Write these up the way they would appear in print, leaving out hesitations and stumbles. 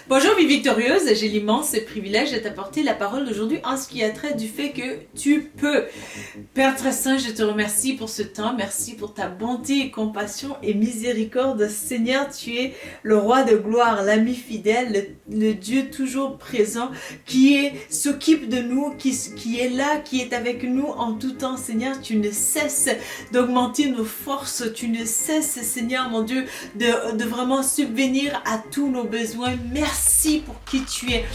Bonjour vie victorieuse, j'ai l'immense privilège de t'apporter la parole d'aujourd'hui en ce qui a trait du fait que tu peux. Père très saint, je te remercie pour ce temps, merci pour ta bonté et compassion et miséricorde. Seigneur, tu es le roi de gloire, l'ami fidèle, le Dieu toujours présent qui s'occupe de nous, qui est là, qui est avec nous en tout temps. Seigneur, tu ne cesses d'augmenter nos forces, tu ne cesses, Seigneur mon Dieu, de vraiment subvenir à tous nos besoins. Merci pour qui tu es.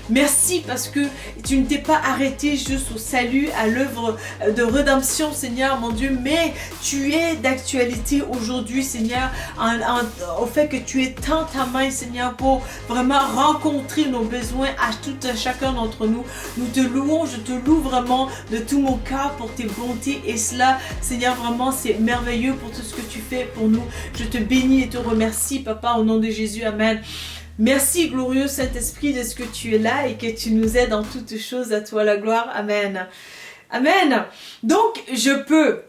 Merci parce que tu ne t'es pas arrêté juste au salut, à l'œuvre de rédemption, Seigneur mon Dieu, mais tu es d'actualité aujourd'hui, Seigneur, au fait que tu étends ta main, Seigneur, pour vraiment rencontrer nos besoins à tout chacun d'entre nous. Nous te louons, je te loue vraiment de tout mon cœur pour tes bontés et cela, Seigneur, vraiment c'est merveilleux pour tout ce que tu fais pour nous. Je te bénis et te remercie, Papa, au nom de Jésus, Amen. Merci, glorieux Saint-Esprit, de ce que tu es là et que tu nous aides en toutes choses. À toi la gloire. Amen. Amen. Donc, je peux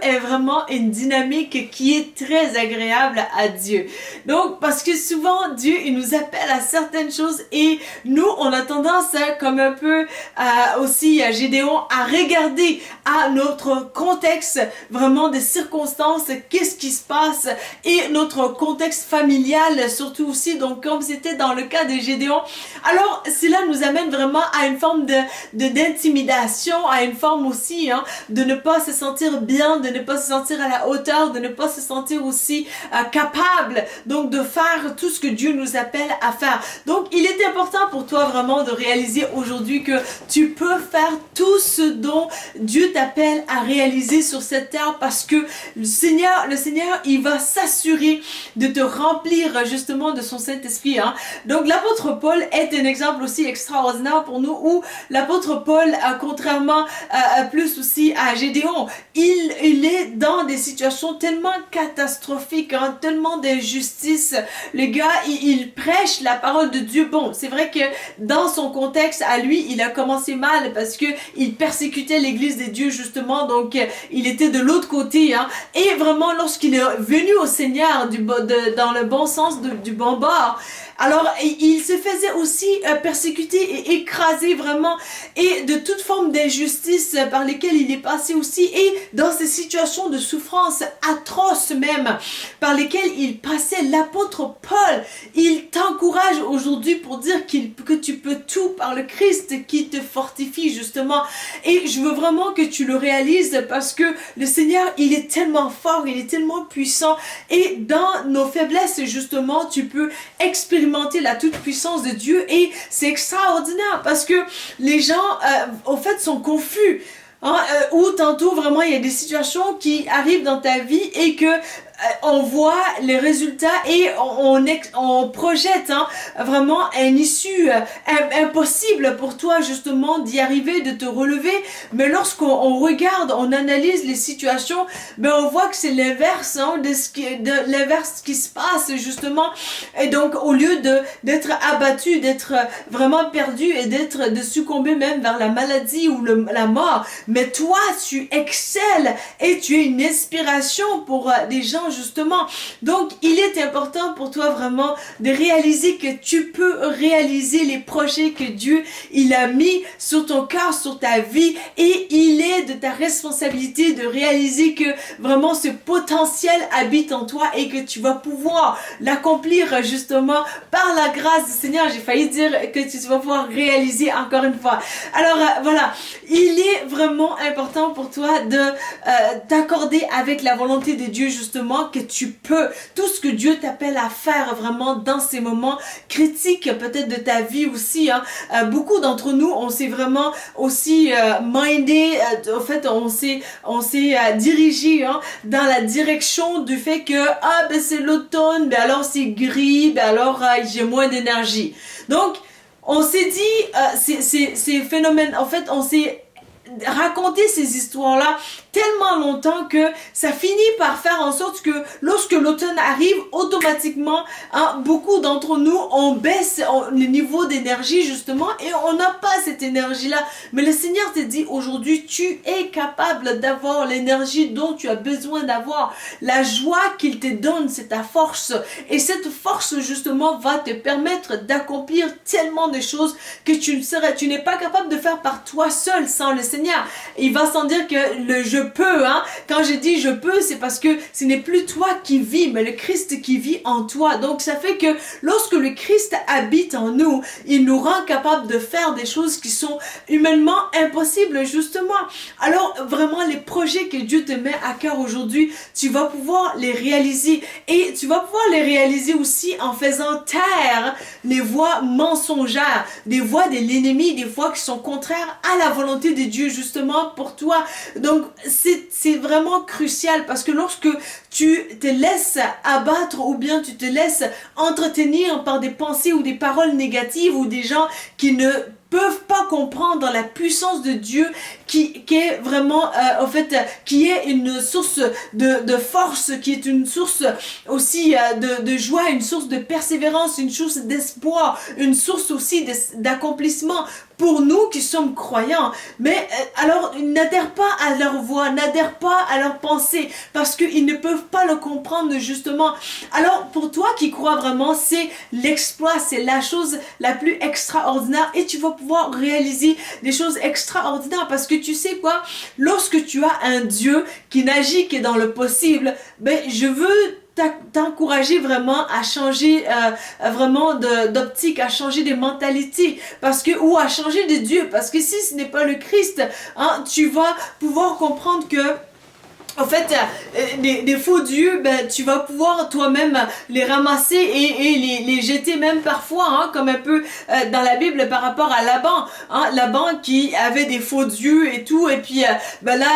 est vraiment une dynamique qui est très agréable à Dieu. Donc, parce que souvent, Dieu, il nous appelle à certaines choses et nous, on a tendance, comme un peu aussi à Gédéon, à regarder à notre contexte, vraiment des circonstances, qu'est-ce qui se passe et notre contexte familial, surtout aussi, donc comme c'était dans le cas de Gédéon. Alors, cela nous amène vraiment à une forme d'intimidation, à une forme aussi de ne pas se sentir bien, de ne pas se sentir à la hauteur, de ne pas se sentir aussi capable donc de faire tout ce que Dieu nous appelle à faire. Donc il est important pour toi vraiment de réaliser aujourd'hui que tu peux faire tout ce dont Dieu t'appelle à réaliser sur cette terre parce que le Seigneur il va s'assurer de te remplir justement de son Saint-Esprit. Donc l'apôtre Paul est un exemple aussi extraordinaire pour nous où l'apôtre Paul, contrairement plus aussi à Gédéon, il est dans des situations tellement catastrophiques, tellement d'injustice. Le gars, il prêche la parole de Dieu. Bon, c'est vrai que dans son contexte à lui, il a commencé mal parce que il persécutait l'église de Dieu justement, donc il était de l'autre côté. Et vraiment, lorsqu'il est venu au Seigneur dans le bon sens du bon bord, alors il se faisait aussi persécuter et écraser vraiment et de toute forme d'injustice par lesquelles il est passé aussi et dans ces situations de souffrance atroces même par lesquelles il passait. L'apôtre Paul, il t'encourage aujourd'hui pour dire que tu peux tout par le Christ qui te fortifie justement, et je veux vraiment que tu le réalises parce que le Seigneur, il est tellement fort, il est tellement puissant et dans nos faiblesses justement tu peux expérimenter la toute puissance de Dieu et c'est extraordinaire parce que les gens au fait sont confus. Ou tantôt vraiment il y a des situations qui arrivent dans ta vie et que on voit les résultats et on projette vraiment une issue impossible pour toi justement d'y arriver, de te relever. Mais lorsqu'on regarde, on analyse les situations, ben on voit que c'est l'inverse de l'inverse qui se passe justement. Et donc au lieu d'être abattu, d'être vraiment perdu et de succomber même vers la maladie ou la mort, mais toi tu excelles et tu es une inspiration pour des gens justement. Donc il est important pour toi vraiment de réaliser que tu peux réaliser les projets que Dieu il a mis sur ton cœur, sur ta vie, et il est de ta responsabilité de réaliser que vraiment ce potentiel habite en toi et que tu vas pouvoir l'accomplir justement par la grâce du Seigneur. J'ai failli dire que tu vas pouvoir réaliser encore une fois. Alors voilà, il est vraiment important pour toi de t'accorder avec la volonté de Dieu justement, que tu peux tout ce que Dieu t'appelle à faire vraiment dans ces moments critiques peut-être de ta vie aussi. Beaucoup d'entre nous, on s'est vraiment aussi mindé, en fait on s'est dirigé dans la direction du fait que ben c'est l'automne, ben alors c'est gris, ben alors j'ai moins d'énergie. Donc on s'est dit ces phénomènes, en fait on s'est raconter ces histoires-là tellement longtemps que ça finit par faire en sorte que lorsque l'automne arrive, automatiquement, hein, beaucoup d'entre nous, on baisse le niveau d'énergie justement et on n'a pas cette énergie-là. Mais le Seigneur te dit aujourd'hui, tu es capable d'avoir l'énergie dont tu as besoin d'avoir. La joie qu'il te donne, c'est ta force. Et cette force justement va te permettre d'accomplir tellement de choses que tu n'es pas capable de faire par toi seul sans le Seigneur. Il va sans dire que le je peux, hein. Quand je dis je peux, c'est parce que ce n'est plus toi qui vis, mais le Christ qui vit en toi. Donc ça fait que lorsque le Christ habite en nous, il nous rend capable de faire des choses qui sont humainement impossibles justement. Alors vraiment les projets que Dieu te met à cœur aujourd'hui, tu vas pouvoir les réaliser et tu vas pouvoir les réaliser aussi en faisant taire les voix mensongères, des voix de l'ennemi, des voix qui sont contraires à la volonté de Dieu justement pour toi. Donc c'est vraiment crucial parce que lorsque tu te laisses abattre ou bien tu te laisses entretenir par des pensées ou des paroles négatives ou des gens qui ne peuvent pas comprendre la puissance de Dieu qui est vraiment qui est une source de force, qui est une source aussi de joie, une source de persévérance, une source d'espoir, une source aussi d'accomplissement pour nous qui sommes croyants. Mais alors n'adhère pas à leur voix, n'adhère pas à leurs pensées parce qu'ils ne peuvent pas le comprendre justement. Alors pour toi qui crois vraiment, c'est l'exploit, c'est la chose la plus extraordinaire et tu vas pouvoir réaliser des choses extraordinaires parce que tu sais quoi, lorsque tu as un Dieu qui n'agit que dans le possible, ben je veux t'encourager vraiment à changer vraiment d'optique, à changer de mentalité parce que ou à changer de Dieu parce que si ce n'est pas le Christ, hein, tu vas pouvoir comprendre que en fait, des faux dieux, ben, tu vas pouvoir toi-même les ramasser et les jeter même parfois, hein, comme un peu dans la Bible par rapport à Laban. Hein, Laban qui avait des faux dieux et tout, et puis ben là,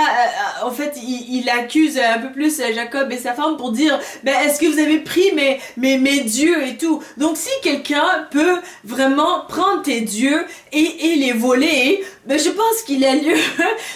en fait, il accuse un peu plus Jacob et sa femme pour dire, ben, est-ce que vous avez pris mes dieux et tout. Donc si quelqu'un peut vraiment prendre tes dieux et les voler, ben, je pense qu'il a lieu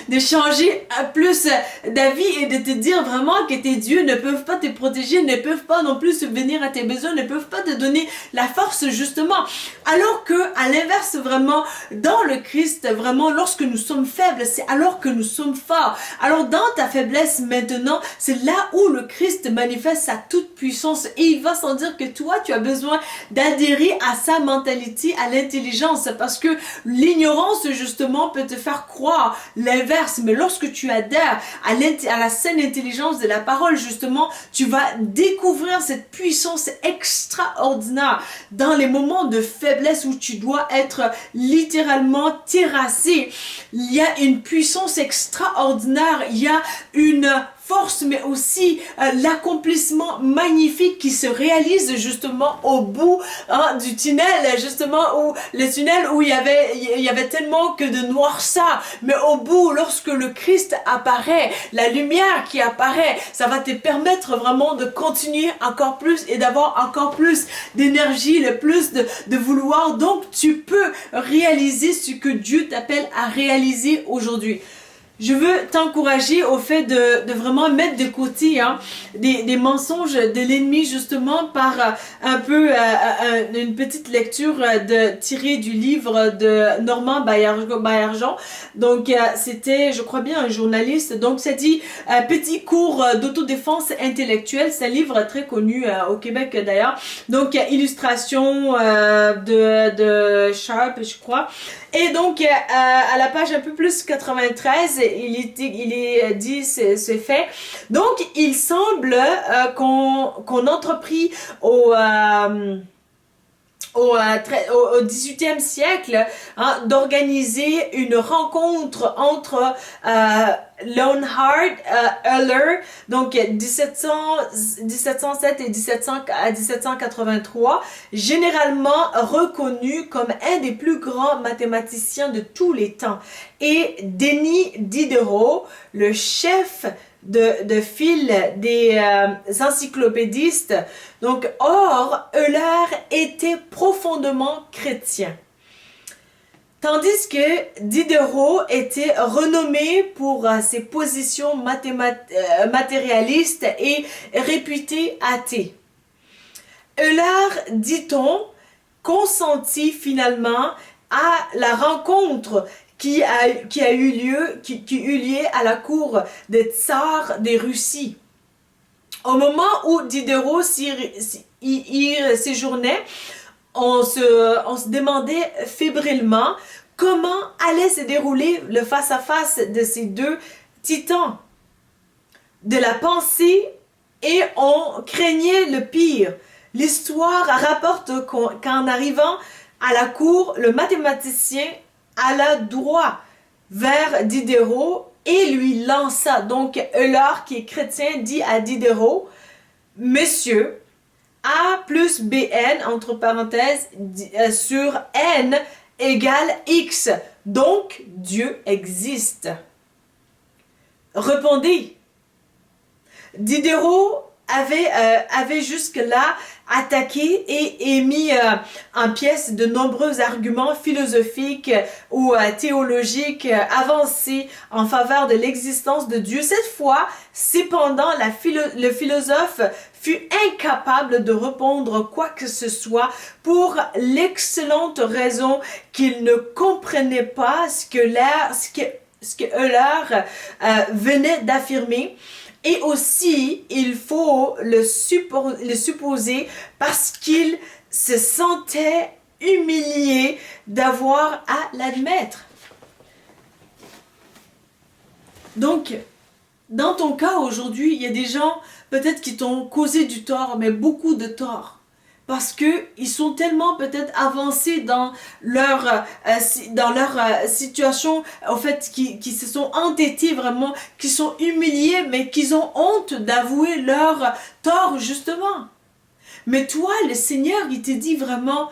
de changer plus d'avis et de te dire vraiment que tes dieux ne peuvent pas te protéger, ne peuvent pas non plus subvenir à tes besoins, ne peuvent pas te donner la force justement. Alors que à l'inverse vraiment, dans le Christ, vraiment lorsque nous sommes faibles, c'est alors que nous sommes forts. Alors dans ta faiblesse maintenant, c'est là où le Christ manifeste sa toute puissance et il va sans dire que toi tu as besoin d'adhérer à sa mentalité, à l'intelligence parce que l'ignorance justement peut te faire croire l'inverse, mais lorsque tu adhères à la saine intelligence de la parole justement, tu vas découvrir cette puissance extraordinaire dans les moments de faiblesse où tu dois être littéralement terrassé. Il y a une puissance extraordinaire, il y a une force, mais aussi l'accomplissement magnifique qui se réalise justement au bout du tunnel, justement où le tunnel où il y avait tellement que de noirceur, mais au bout, lorsque le Christ apparaît, la lumière qui apparaît, ça va te permettre vraiment de continuer encore plus et d'avoir encore plus d'énergie, le plus de vouloir. Donc tu peux réaliser ce que Dieu t'appelle à réaliser aujourd'hui. Je veux t'encourager au fait de vraiment mettre de côté des mensonges de l'ennemi justement par un peu une petite lecture tirée du livre de Normand Baillargeon. Donc c'était, je crois bien, un journaliste. Donc ça dit petit cours d'autodéfense intellectuelle. C'est un livre très connu au Québec d'ailleurs. Donc illustration de Sharp, je crois. Et donc à la page un peu plus 93, il est dit ce fait. Donc il semble qu'on entreprit au 18e siècle d'organiser une rencontre entre Leonhard Euler, donc 1707 et 1783, généralement reconnu comme un des plus grands mathématiciens de tous les temps, et Denis Diderot, le chef de file des encyclopédistes. Donc, or, Euler était profondément chrétien. Tandis que Diderot était renommé pour ses positions matérialistes et réputé athée. Euler, dit-on, consentit finalement à la rencontre qui eut lieu à la cour des tsars des Russies. Au moment où Diderot y séjournait, on se demandait fébrilement comment allait se dérouler le face-à-face de ces deux titans de la pensée, et on craignait le pire. L'histoire rapporte qu'en arrivant à la cour, le mathématicien alla droit vers Diderot et lui lança. Donc Euler, qui est chrétien, dit à Diderot: Monsieur, A plus Bn, entre parenthèses, sur N égale X. Donc, Dieu existe. Répondez. Diderot avait jusque-là attaqué et mis en pièce de nombreux arguments philosophiques ou théologiques avancés en faveur de l'existence de Dieu. Cette fois, cependant, le philosophe fut incapable de répondre quoi que ce soit pour l'excellente raison qu'il ne comprenait pas ce que Euler venait d'affirmer. Et aussi, il faut le supposer parce qu'il se sentait humilié d'avoir à l'admettre. Donc, dans ton cas aujourd'hui, il y a des gens peut-être qui t'ont causé du tort, mais beaucoup de tort. Parce qu'ils sont tellement peut-être avancés dans leur situation, en fait, qui se sont entêtés vraiment, qui sont humiliés, mais qui ont honte d'avouer leur tort, justement. Mais toi, le Seigneur, il te dit vraiment: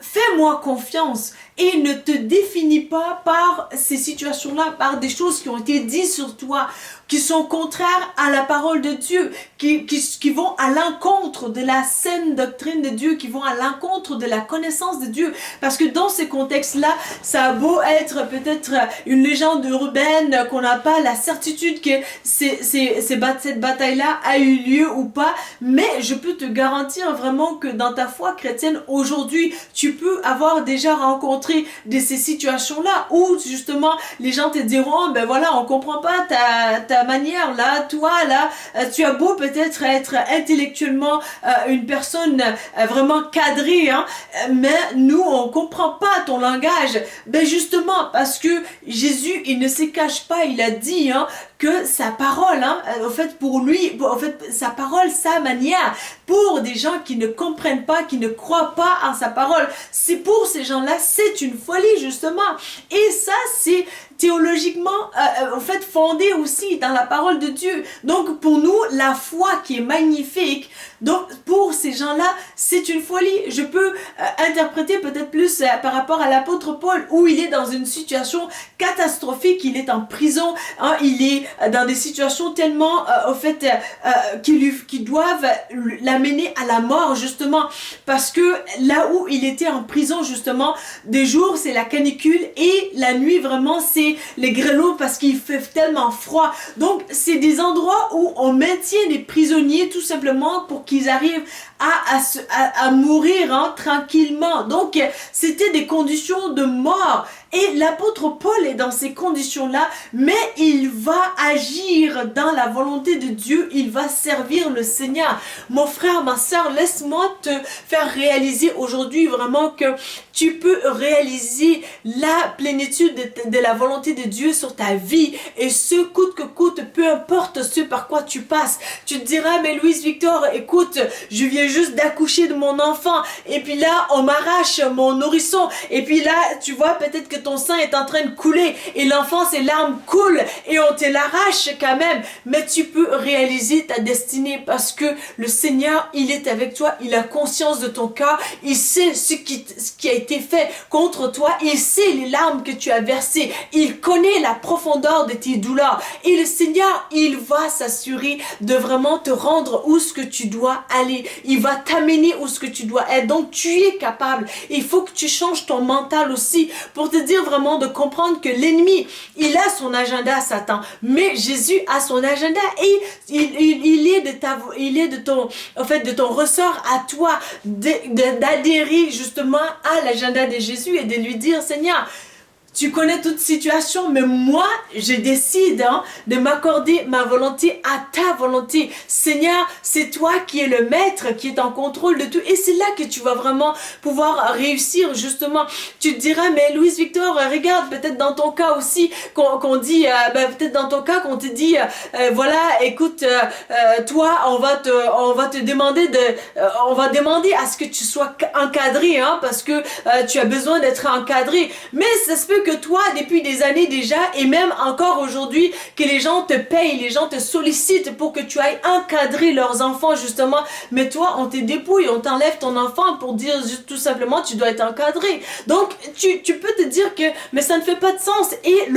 fais-moi confiance et ne te définis pas par ces situations-là, par des choses qui ont été dites sur toi, qui sont contraires à la parole de Dieu, qui vont à l'encontre de la saine doctrine de Dieu, qui vont à l'encontre de la connaissance de Dieu. Parce que dans ces contextes-là, ça a beau être peut-être une légende urbaine, qu'on n'a pas la certitude que cette bataille-là a eu lieu ou pas, mais je peux te garantir vraiment que dans ta foi chrétienne aujourd'hui, tu peux avoir déjà rencontré de ces situations-là où justement les gens te diront: ben voilà, on comprend pas ta manière là, toi là, tu as beau peut-être être intellectuellement une personne vraiment cadrée, hein, mais nous on comprend pas ton langage. Ben justement parce que Jésus, il ne se cache pas, il a dit que sa parole, en fait pour lui, en fait sa parole, sa manière, pour des gens qui ne comprennent pas, qui ne croient pas en sa parole, c'est pour ces gens-là, c'est une folie justement. Et ça, c'est théologiquement en fait fondé aussi dans la parole de Dieu. Donc pour nous, la foi qui est magnifique, donc pour ces gens-là, c'est une folie. Je peux interpréter peut-être plus par rapport à l'apôtre Paul, où il est dans une situation catastrophique, il est en prison, il est dans des situations tellement au fait qui doivent l'amener à la mort justement, parce que là où il était en prison justement, des jours c'est la canicule et la nuit vraiment c'est les grelots parce qu'il fait tellement froid. Donc c'est des endroits où on maintient les prisonniers tout simplement pour qu'ils arrivent à mourir tranquillement. Donc c'était des conditions de mort. Et l'apôtre Paul est dans ces conditions-là, mais il va agir dans la volonté de Dieu, il va servir le Seigneur. Mon frère, ma soeur, laisse-moi te faire réaliser aujourd'hui vraiment que tu peux réaliser la plénitude de la volonté de Dieu sur ta vie, et ce coûte que coûte, peu importe ce par quoi tu passes. Tu te diras: mais Louise Victor, écoute, je viens juste d'accoucher de mon enfant, et puis là on m'arrache mon nourrisson, et puis là tu vois peut-être que ton sang est en train de couler et l'enfant, ses larmes coulent et on te l'arrache quand même, mais tu peux réaliser ta destinée parce que le Seigneur, il est avec toi, il a conscience de ton cœur, il sait ce qui a été fait contre toi, il sait les larmes que tu as versées, il connaît la profondeur de tes douleurs, et le Seigneur, il va s'assurer de vraiment te rendre où ce que tu dois aller, il va t'amener où ce que tu dois être. Donc tu es capable, il faut que tu changes ton mental aussi pour te dire: dire vraiment de comprendre que l'ennemi, il a son agenda, Satan, mais Jésus a son agenda et il est de ton, en fait, de ton ressort à toi d'adhérer justement à l'agenda de Jésus et de lui dire, Seigneur, tu connais toute situation, mais moi, je décide de m'accorder ma volonté à ta volonté. Seigneur, c'est toi qui es le maître, qui est en contrôle de tout. Et c'est là que tu vas vraiment pouvoir réussir, justement. Tu te diras, mais Louise Victor, regarde, peut-être dans ton cas aussi, qu'on dit, peut-être dans ton cas, qu'on te dit, voilà, écoute, toi, on va te demander on va demander à ce que tu sois encadré, parce que tu as besoin d'être encadré. Mais ça se peut que toi, depuis des années déjà, et même encore aujourd'hui, que les gens te payent, les gens te sollicitent pour que tu ailles encadrer leurs enfants, justement. Mais toi, on te dépouille, on t'enlève ton enfant pour dire tout simplement, tu dois être encadré. Donc, tu peux te dire que, mais ça ne fait pas de sens. Et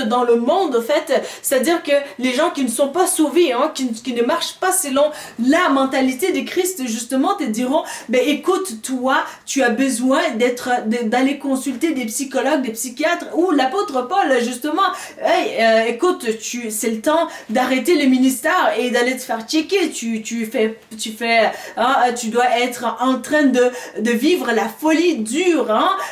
dans le monde, en fait, c'est-à-dire que les gens qui ne sont pas sauvés, qui ne marchent pas selon la mentalité de Christ, justement, te diront, ben écoute, toi, tu as besoin d'aller consulter des psychologues, des psychiatres, ou l'apôtre Paul, justement, hey, écoute, c'est le temps d'arrêter le ministère et d'aller te faire checker. Tu dois être en train de vivre la folie dure,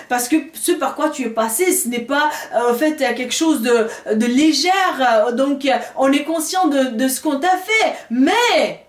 parce que ce par quoi tu es passé, ce n'est pas en fait quelque chose de légère. Donc, on est conscient de ce qu'on t'a fait, mais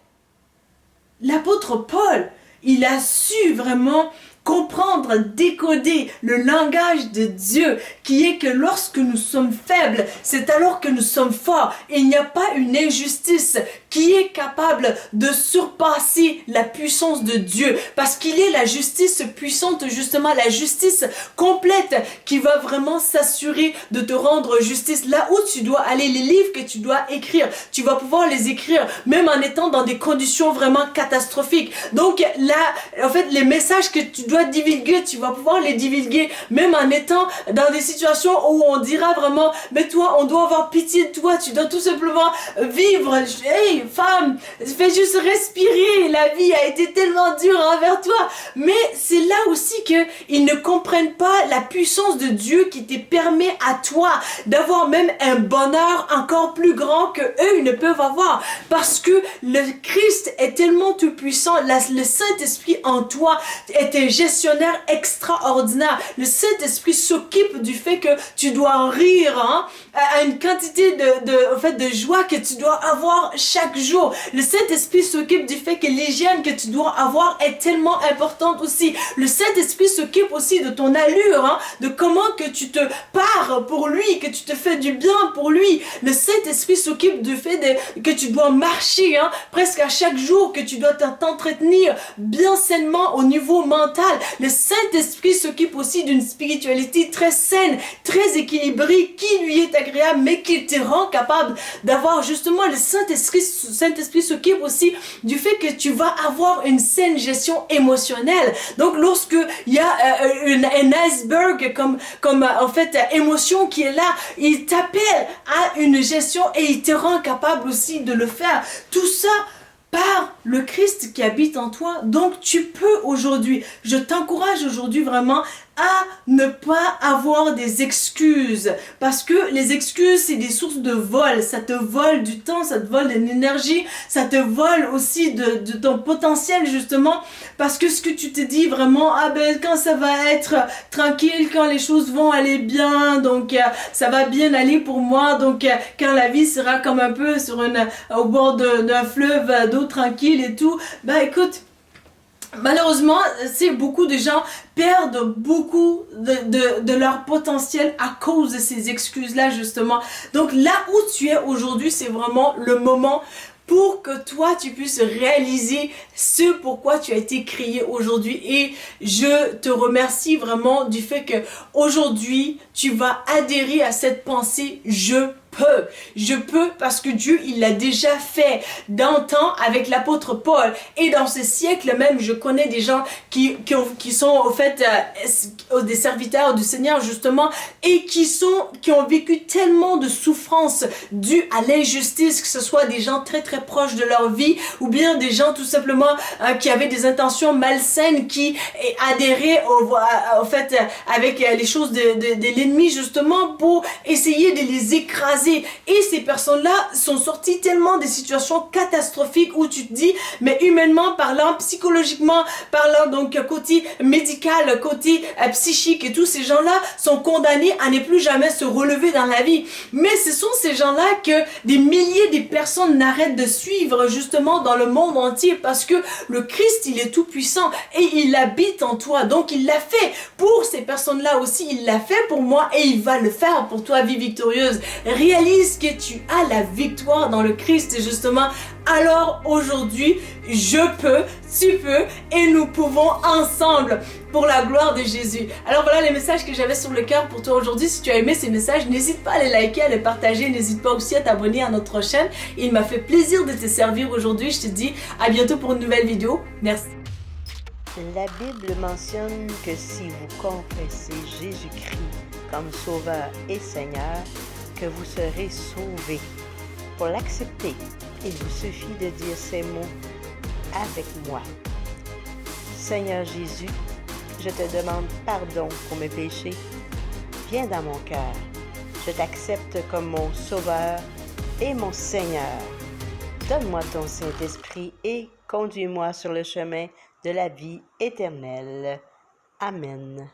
l'apôtre Paul, il a su vraiment comprendre, décoder le langage de Dieu, qui est que lorsque nous sommes faibles, c'est alors que nous sommes forts. Et il n'y a pas une injustice qui est capable de surpasser la puissance de Dieu, parce qu'il est la justice puissante, justement, la justice complète, qui va vraiment s'assurer de te rendre justice. Là où tu dois aller, les livres que tu dois écrire, tu vas pouvoir les écrire, même en étant dans des conditions vraiment catastrophiques. Donc là, en fait, les messages que tu dois divulguer, tu vas pouvoir les divulguer, même en étant dans des situations où on dira vraiment, mais toi, on doit avoir pitié de toi, tu dois tout simplement vivre. Hey, femme, fais juste respirer, la vie a été tellement dure envers toi. Mais c'est là aussi que ils ne comprennent pas la puissance de Dieu qui te permet à toi d'avoir même un bonheur encore plus grand que eux ils ne peuvent avoir, parce que le Christ est tellement tout puissant, le Saint-Esprit en toi est un gestionnaire extraordinaire. Le Saint-Esprit s'occupe du fait que tu dois en rire, à une quantité de joie que tu dois avoir chaque jour. Le Saint-Esprit s'occupe du fait que l'hygiène que tu dois avoir est tellement importante aussi. Le Saint-Esprit s'occupe aussi de ton allure, de comment que tu te pares pour lui, que tu te fais du bien pour lui. Le Saint-Esprit s'occupe du fait que tu dois marcher presque à chaque jour, que tu dois t'entretenir bien sainement au niveau mental. Le Saint-Esprit s'occupe aussi d'une spiritualité très saine, très équilibrée, qui lui est agréable, mais qui te rend capable d'avoir justement le Saint-Esprit. Saint-Esprit s'occupe aussi du fait que tu vas avoir une saine gestion émotionnelle. Donc, lorsque il y a un iceberg comme en fait émotion qui est là, il t'appelle à une gestion et il te rend capable aussi de le faire. Tout ça par le Christ qui habite en toi. Donc tu peux aujourd'hui, je t'encourage aujourd'hui vraiment à ne pas avoir des excuses, parce que les excuses c'est des sources de vol, ça te vole du temps, ça te vole de l'énergie, ça te vole aussi de ton potentiel justement, parce que ce que tu te dis vraiment, quand ça va être tranquille, quand les choses vont aller bien, donc ça va bien aller pour moi, donc quand la vie sera comme un peu au bord d'un fleuve d'eau tranquille et tout, écoute, malheureusement, beaucoup de gens perdent beaucoup de leur potentiel à cause de ces excuses-là, justement. Donc là où tu es aujourd'hui, c'est vraiment le moment pour que toi, tu puisses réaliser ce pourquoi tu as été créé aujourd'hui. Et je te remercie vraiment du fait que aujourd'hui tu vas adhérer à cette pensée « je peux. Je peux parce que Dieu, il l'a déjà fait d'antan avec l'apôtre Paul. Et dans ce siècle même, je connais des gens qui sont au fait des serviteurs du Seigneur justement et qui ont vécu tellement de souffrances dues à l'injustice, que ce soit des gens très très proches de leur vie ou bien des gens tout simplement qui avaient des intentions malsaines, qui adhéraient au fait avec les choses de l'ennemi justement pour essayer de les écraser. Et ces personnes-là sont sorties tellement des situations catastrophiques où tu te dis, mais humainement parlant, psychologiquement parlant, donc côté médical, côté psychique, et tous ces gens-là sont condamnés à ne plus jamais se relever dans la vie. Mais ce sont ces gens-là que des milliers de personnes n'arrêtent de suivre justement dans le monde entier, parce que le Christ, il est tout puissant et il habite en toi. Donc il l'a fait pour ces personnes-là aussi, il l'a fait pour moi et il va le faire pour toi, vie victorieuse. Réalise que tu as la victoire dans le Christ justement. Alors aujourd'hui, je peux, tu peux et nous pouvons ensemble pour la gloire de Jésus. Alors voilà les messages que j'avais sur le cœur pour toi aujourd'hui. Si tu as aimé ces messages, n'hésite pas à les liker, à les partager. N'hésite pas aussi à t'abonner à notre chaîne. Il m'a fait plaisir de te servir aujourd'hui. Je te dis à bientôt pour une nouvelle vidéo. Merci. La Bible mentionne que si vous confessez Jésus-Christ comme Sauveur et Seigneur, que vous serez sauvés. Pour l'accepter, il vous suffit de dire ces mots avec moi. Seigneur Jésus, je te demande pardon pour mes péchés. Viens dans mon cœur. Je t'accepte comme mon Sauveur et mon Seigneur. Donne-moi ton Saint-Esprit et conduis-moi sur le chemin de la vie éternelle. Amen.